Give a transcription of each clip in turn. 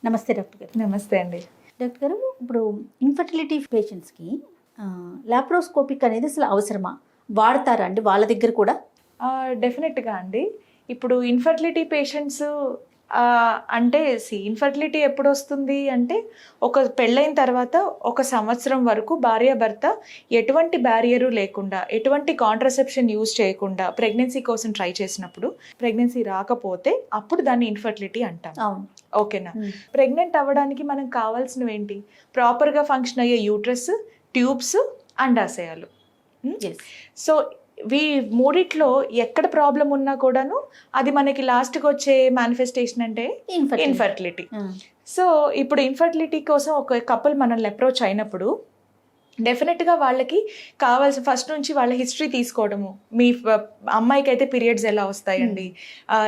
నమస్తే డాక్టర్ గారు. నమస్తే అండి. డాక్టర్ గారు, ఇప్పుడు ఇన్ఫర్టిలిటీ పేషెంట్స్కి లాప్రోస్కోపిక్ అనేది అసలు అవసరమా? వాడతారా అండి వాళ్ళ దగ్గర కూడా? డెఫినెట్గా అండి. ఇప్పుడు ఇన్ఫర్టిలిటీ పేషెంట్స్ అంటే ఇన్ఫర్టిలిటీ ఎప్పుడు వస్తుంది అంటే ఒక పెళ్ళైన తర్వాత 1 సంవత్సరం వరకు భార్యాభర్త ఎటువంటి బ్యారియరు లేకుండా, ఎటువంటి కాంట్రసెప్షన్ యూజ్ చేయకుండా ప్రెగ్నెన్సీ కోసం ట్రై చేసినప్పుడు ప్రెగ్నెన్సీ రాకపోతే అప్పుడు దాన్ని ఇన్ఫర్టిలిటీ అంటాం. అవును. ఓకేనా? ప్రెగ్నెంట్ అవ్వడానికి మనకు కావాల్సినవి ఏంటి? ప్రాపర్గా ఫంక్షన్ అయ్యే యూట్రస్, ట్యూబ్స్, అండాశయాలు. సో మూడిట్లో ఎక్కడ ప్రాబ్లం ఉన్నా కూడాను అది మనకి లాస్ట్కి వచ్చే మేనిఫెస్టేషన్ అంటే ఇన్ఫర్టిలిటీ. సో ఇప్పుడు ఇన్ఫర్టిలిటీ కోసం ఒక కపుల్ మనల్ని అప్రోచ్ అయినప్పుడు డెఫినెట్గా వాళ్ళకి కావాల్సిన ఫస్ట్ నుంచి వాళ్ళ హిస్టరీ తీసుకోవడము. మీ అమ్మాయికి అయితే పీరియడ్స్ ఎలా వస్తాయండి,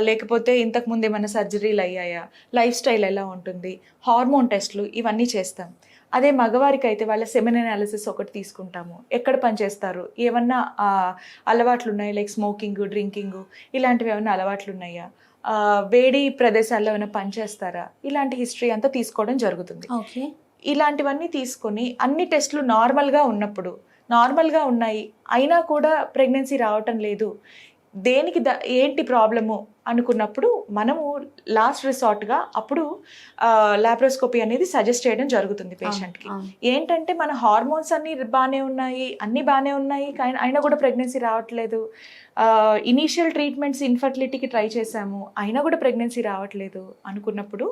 లేకపోతే ఇంతకుముందు ఏమైనా సర్జరీలు అయ్యాయా, లైఫ్ స్టైల్ ఎలా ఉంటుంది, హార్మోన్ టెస్ట్లు, ఇవన్నీ చేస్తాం. అదే మగవారికి అయితే వాళ్ళ సెమెన్ అనాలిసిస్ ఒకటి తీసుకుంటాము. ఎక్కడ పనిచేస్తారు, ఏమన్నా అలవాట్లు ఉన్నాయా, లైక్ స్మోకింగ్, డ్రింకింగ్, ఇలాంటివి ఏమైనా అలవాట్లు ఉన్నాయా, వేడి ప్రదేశాల్లో ఏమైనా పనిచేస్తారా, ఇలాంటి హిస్టరీ అంతా తీసుకోవడం జరుగుతుంది. ఓకే. ఇలాంటివన్నీ తీసుకొని అన్ని టెస్టులు నార్మల్గా ఉన్నప్పుడు, నార్మల్గా ఉన్నాయి అయినా కూడా ప్రెగ్నెన్సీ రావటం లేదు, దేనికి ఏంటి ప్రాబ్లము అనుకున్నప్పుడు మనము లాస్ట్ రిసార్ట్గా అప్పుడు లాప్రోస్కోపీ అనేది సజెస్ట్ చేయడం జరుగుతుంది పేషెంట్కి. ఏంటంటే మన హార్మోన్స్ అన్నీ బాగానే ఉన్నాయి కానీ అయినా కూడా ప్రెగ్నెన్సీ రావట్లేదు, ఇనీషియల్ ట్రీట్మెంట్స్ ఇన్ఫర్టిలిటీకి ట్రై చేశాము అయినా కూడా ప్రెగ్నెన్సీ రావట్లేదు అనుకున్నప్పుడు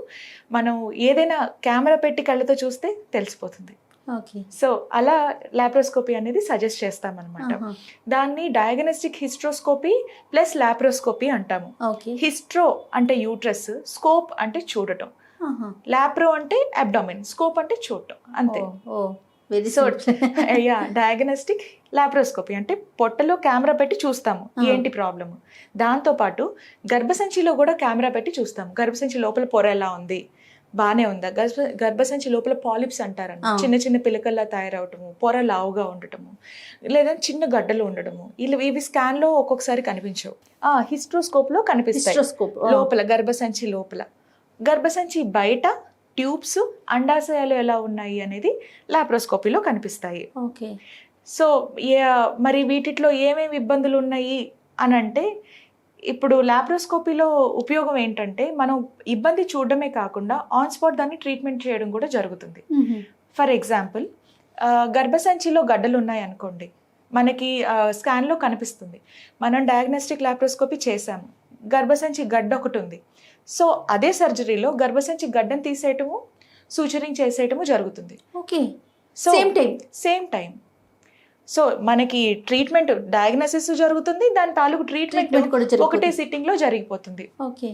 మనం ఏదైనా కెమెరా పెట్టి కళ్ళతో చూస్తే తెలిసిపోతుంది. ఓకే. సో అలా లాప్రోస్కోపీ అనేది సజెస్ట్ చేస్తామన్నమాట. దాన్ని డయాగ్నోస్టిక్ హిస్ట్రోస్కోపీ ప్లస్ లాప్రోస్కోపీ అంటాము. హిస్ట్రో అంటే యూట్రస్, స్కోప్ అంటే చూడటం, లాప్రో అంటే అబ్డామిన్, స్కోప్ అంటే చూడటం, అంతే. సో డయాగ్నోస్టిక్ లాప్రోస్కోపీ అంటే పొట్టలో కెమెరా పెట్టి చూస్తాము ఏంటి ప్రాబ్లము. దాంతోపాటు గర్భసంచిలో కూడా కెమెరా పెట్టి చూస్తాము. గర్భసంచి లోపల పొర ఎలా ఉంది, బాగానే ఉందా, గర్భసంచి లోపల పాలిప్స్ అంటారన్న చిన్న చిన్న పిలకల్లా తయారవటము, పొర లావుగా ఉండటము, లేదా చిన్న గడ్డలు ఉండటము, ఇవి స్కాన్లో ఒక్కొక్కసారి కనిపించవు, హిస్ట్రోస్కోప్లో కనిపిస్తాయి. లోపల గర్భసంచి లోపల, గర్భసంచి బయట ట్యూబ్స్, అండాశయాలు ఎలా ఉన్నాయి అనేది లాప్రోస్కోపీలో కనిపిస్తాయి. ఓకే. సో మరి వీటిలో ఏమేమి ఇబ్బందులు ఉన్నాయి అని అంటే, ఇప్పుడు లాప్రోస్కోపీలో ఉపయోగం ఏంటంటే మనం ఇబ్బంది చూడడమే కాకుండా ఆన్ స్పాట్ దాన్ని ట్రీట్మెంట్ చేయడం కూడా జరుగుతుంది. ఫర్ ఎగ్జాంపుల్, గర్భసంచిలో గడ్డలు ఉన్నాయి అనుకోండి, మనకి స్కాన్లో కనిపిస్తుంది. మనం డయాగ్నోస్టిక్ లాప్రోస్కోపీ చేసాము, గర్భసంచి గడ్డ ఒకటి ఉంది. సో అదే సర్జరీలో గర్భసంచి గడ్డను తీసేయటము, సూచరింగ్ చేసేయటము జరుగుతుంది. Okay. So same time so మనకి ట్రీట్మెంట్ డయాగ్నోసిస్ జరుగుతుంది, దాని తాలూకు ట్రీట్మెంట్ ఒకటే సిట్టింగ్ లో జరిగిపోతుంది. ఓకే.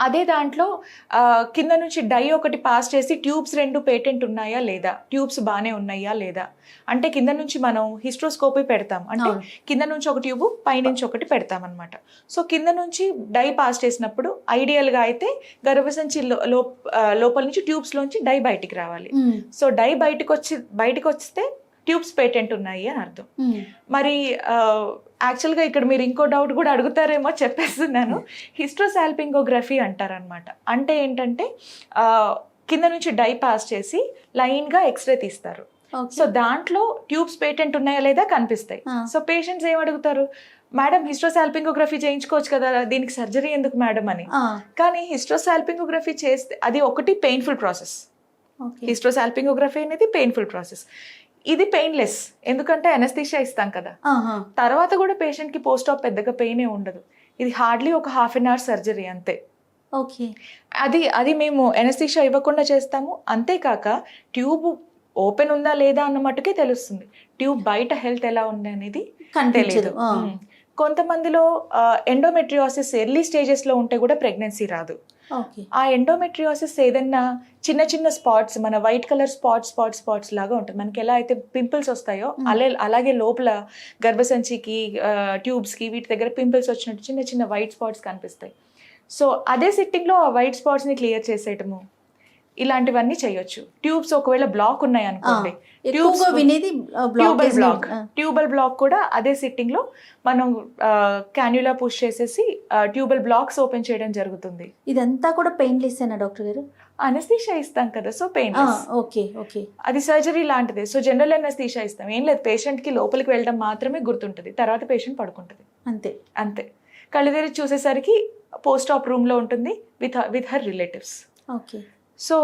అదే దాంట్లో కింద నుంచి డై ఒకటి పాస్ చేసి ట్యూబ్స్ 2 పేటెంట్ ఉన్నాయా లేదా, ట్యూబ్స్ బాగానే ఉన్నాయా లేదా అంటే కింద నుంచి మనం హిస్ట్రోస్కోపీ పెడతాం, అంటే కింద నుంచి ఒక ట్యూబ్ పైనుంచి ఒకటి పెడతాం అనమాట. సో కింద నుంచి డై పాస్ చేసినప్పుడు ఐడియల్గా అయితే గర్భసంచి లోపల నుంచి ట్యూబ్స్ లోంచి డై బయటికి రావాలి. సో డై బయటకు వస్తే ట్యూబ్స్ పేటెంట్ ఉన్నాయి అని అర్థం. మరి యాక్చువల్గా ఇక్కడ మీరు ఇంకో డౌట్ కూడా అడుగుతారేమో, చెప్పేస్తున్నాను. హిస్ట్రోసాల్పింగోగ్రఫీ అంటారనమాట. అంటే ఏంటంటే కింద నుంచి డై పాస్ చేసి లైన్గా ఎక్స్రే తీస్తారు. సో దాంట్లో ట్యూబ్స్ పేటెంట్ ఉన్నాయా లేదా కనిపిస్తాయి. సో పేషెంట్స్ ఏం అడుగుతారు, మేడం హిస్ట్రోసాల్పింగోగ్రఫీ చేయించుకోవచ్చు కదా, దీనికి సర్జరీ ఎందుకు మేడం అని. కానీ హిస్ట్రోసాల్పింగోగ్రఫీ చేస్తే అది ఒకటి పెయిన్ఫుల్ ప్రాసెస్. హిస్ట్రోసాల్పింగోగ్రఫీ అనేది పెయిన్ఫుల్ ప్రాసెస్. ఇది పెయిన్లెస్, ఎందుకంటే అనస్థీషియా ఇస్తాం కదా, తర్వాత కూడా పేషెంట్కి పోస్ట్ ఆప్ పెద్దగా పెయినే ఉండదు. ఇది హార్డ్లీ ఒక ½ an hour సర్జరీ అంతే. ఓకే. అది మేము అనస్థీషియా ఇవ్వకుండా చేస్తాము. అంతేకాక ట్యూబ్ ఓపెన్ ఉందా లేదా అన్న మట్టుకే తెలుస్తుంది, ట్యూబ్ బయట హెల్త్ ఎలా ఉంది అనేది తెలియదు. కొంతమందిలో ఎండోమెట్రియోసిస్ ఎర్లీ స్టేజెస్లో ఉంటే కూడా ప్రెగ్నెన్సీ రాదు. ఆ ఎండోమెట్రియోసిస్ ఏదన్నా చిన్న చిన్న స్పాట్స్, మన వైట్ కలర్ స్పాట్స్ లాగా ఉంటుంది. మనకి ఎలా అయితే పింపుల్స్ వస్తాయో అలాగే లోపల గర్భసంచికి, ట్యూబ్స్కి, వీటి దగ్గర పింపుల్స్ వచ్చినట్టు చిన్న చిన్న వైట్ స్పాట్స్ కనిపిస్తాయి. సో అదే సిట్టింగ్లో ఆ వైట్ స్పాట్స్ని క్లియర్ చేసేయటము, ఇలాంటివన్నీ చేయొచ్చు. ట్యూబ్స్ ఒకవేళ బ్లాక్ ఉన్నాయి అనుకోండి, ఎక్కువగా వినేది ట్యూబల్ బ్లాక్ కూడా అదే సిట్టింగ్ లో మనం క్యాన్యులా పుష్ చేసేసి ట్యూబల్ బ్లాక్స్ ఓపెన్ చేయడం జరుగుతుంది. ఇదంతా కూడా పెయిన్లెస్ ఏనా డాక్టర్ గారు? అనస్థీషియా ఇస్తాం కదా, సో పెయిన్ ఓకే ఓకే, అది సర్జరీ లాంటిదే. సో జనరల్ అనస్థీషియా ఇస్తాం, ఏం లేదు, పేషెంట్ కి లోపలికి వెళ్ళడం మాత్రమే గుర్తుంటుంది, తర్వాత పేషెంట్ పడుకుంటుంది అంతే అంతే. కళ్ళు తెరిచి చూసేసరికి పోస్ట్ ఆప్ రూమ్ లో ఉంటుంది with her relatives. Okay, so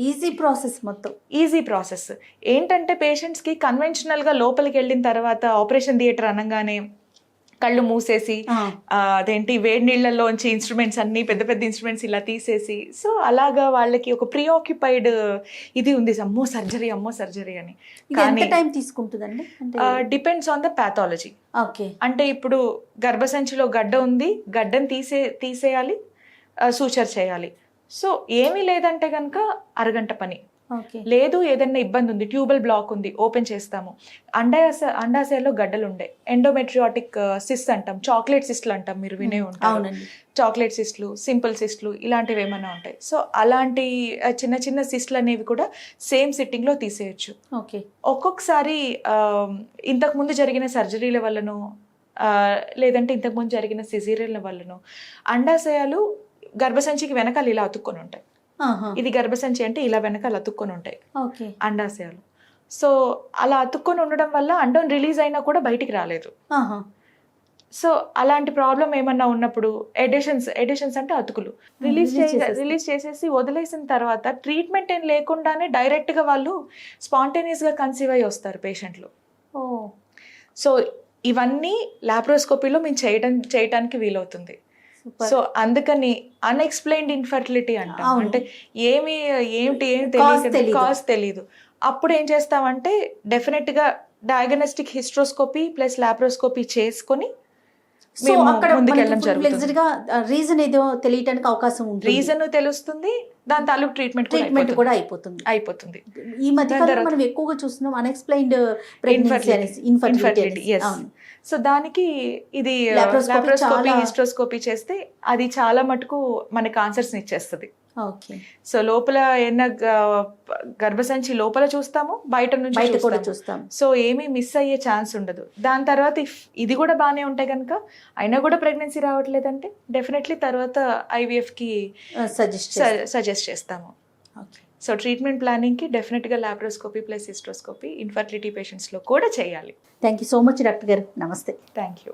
easy process, మొత్తం ఈజీ ప్రాసెస్. ఏంటంటే పేషెంట్స్కి కన్వెన్షనల్గా లోపలికి వెళ్ళిన తర్వాత ఆపరేషన్ థియేటర్ అనగానే కళ్ళు మూసేసి అదేంటి వేడి నీళ్ళల్లోంచి ఇన్స్ట్రుమెంట్స్ అన్ని పెద్ద పెద్ద ఇన్స్ట్రుమెంట్స్ ఇలా తీసేసి, సో అలాగా వాళ్ళకి ఒక ప్రీఆక్యుపైడ్ ఇది ఉంది, అమ్మో సర్జరీ అని. ఎంత టైం తీసుకుంటుందండి? Depends on the pathology. Okay, అంటే ఇప్పుడు గర్భసంచిలో గడ్డ ఉంది, గడ్డను తీసేయాలి, సూచర్ చేయాలి. సో ఏమీ లేదంటే కనుక అరగంట పని. లేదు ఏదైనా ఇబ్బంది ఉంది, ట్యూబల్ బ్లాక్ ఉంది, ఓపెన్ చేస్తాము. అండాశయాల్లో గడ్డలు ఉండే ఎండోమెట్రియాటిక్ సిస్ట్ అంటాం, చాక్లెట్ సిస్ట్లు అంటాం, మీరు వినే ఉంటారు. చాక్లెట్ సిస్ట్లు, సింపుల్ సిస్ట్లు ఇలాంటివి ఏమైనా ఉంటాయి. సో అలాంటి చిన్న చిన్న సిస్ట్లు అనేవి కూడా సేమ్ సిట్టింగ్ లో తీసేయచ్చు. ఒక్కొక్కసారి ఇంతకు ముందు జరిగిన సర్జరీల వల్లనో లేదంటే ఇంతకు ముందు జరిగిన సిజేరియన్ల వల్లనో అండాశయాలు గర్భసంచికి వెనకాల ఇలా అతుక్కొని ఉంటాయి. ఇది గర్భసంచి అంటే ఇలా వెనకాల అతుక్కొని ఉంటాయి అండాశయాలు. సో అలా అతుక్కొని ఉండడం వల్ల అండం రిలీజ్ అయినా కూడా బయటికి రాలేదు. సో అలాంటి ప్రాబ్లం ఏమన్నా ఉన్నప్పుడు ఎడిషన్స్ అంటే అతుకులు రిలీజ్ చేసేసి వదిలేసిన తర్వాత ట్రీట్మెంట్ ఏం లేకుండానే డైరెక్ట్ గా వాళ్ళు స్పాంటేనియస్ గా కన్సీవ్ అయ్యి వస్తారు పేషెంట్లు. సో ఇవన్నీ లాప్రోస్కోపీలో మేము చేయటానికి వీలవుతుంది. సో అందుకని అన్ఎక్స్ప్లెయిన్డ్ ఇన్ఫర్టిలిటీ అంటాం. అంటే ఏమిటి కాజ్ తెలీదు. అప్పుడు ఏం చేస్తామంటే డెఫినెట్ గా డయాగ్నోస్టిక్ హిస్ట్రోస్కోపీ ప్లస్ లాప్రోస్కోపీ చేసుకొని రీజన్ ఏదో తెలియడానికి అవకాశం ఉంది, రీజన్ తెలుస్తుంది, దాని తాలూకు ట్రీట్మెంట్ కూడా అయిపోతుంది. ఈ మధ్య మనం ఎక్కువగా చూస్తున్నాం అన్ఎక్స్ప్లెయిన్డ్ ఇన్ఫర్టిలిటీ. సో దానికి ఇది లాప్రోస్కోపీ హిస్ట్రోస్కోపీ చేస్తే అది చాలా మటుకు మనకి ఆన్సర్స్ ఇచ్చేస్తుంది. సో లోపల ఏమైనా గర్భసంచి లోపల చూస్తాము, బయట నుంచి కూడా చూస్తాము. సో ఏమీ మిస్ అయ్యే ఛాన్స్ ఉండదు. దాని తర్వాత ఇది కూడా బాగానే ఉంటాయి కనుక అయినా కూడా ప్రెగ్నెన్సీ రావట్లేదంటే డెఫినెట్లీ తర్వాత IVF కి సజెస్ట్ చేస్తాము. సో ట్రీట్మెంట్ ప్లానింగ్కి డెఫినెట్గా లాప్రోస్కోపీ ప్లస్ హిస్ట్రోస్కోపీ ఇన్ఫర్టిలిటీ పేషెంట్స్లో కూడా చేయాలి. Thank you so much doctor గారు. నమస్తే. Thank you.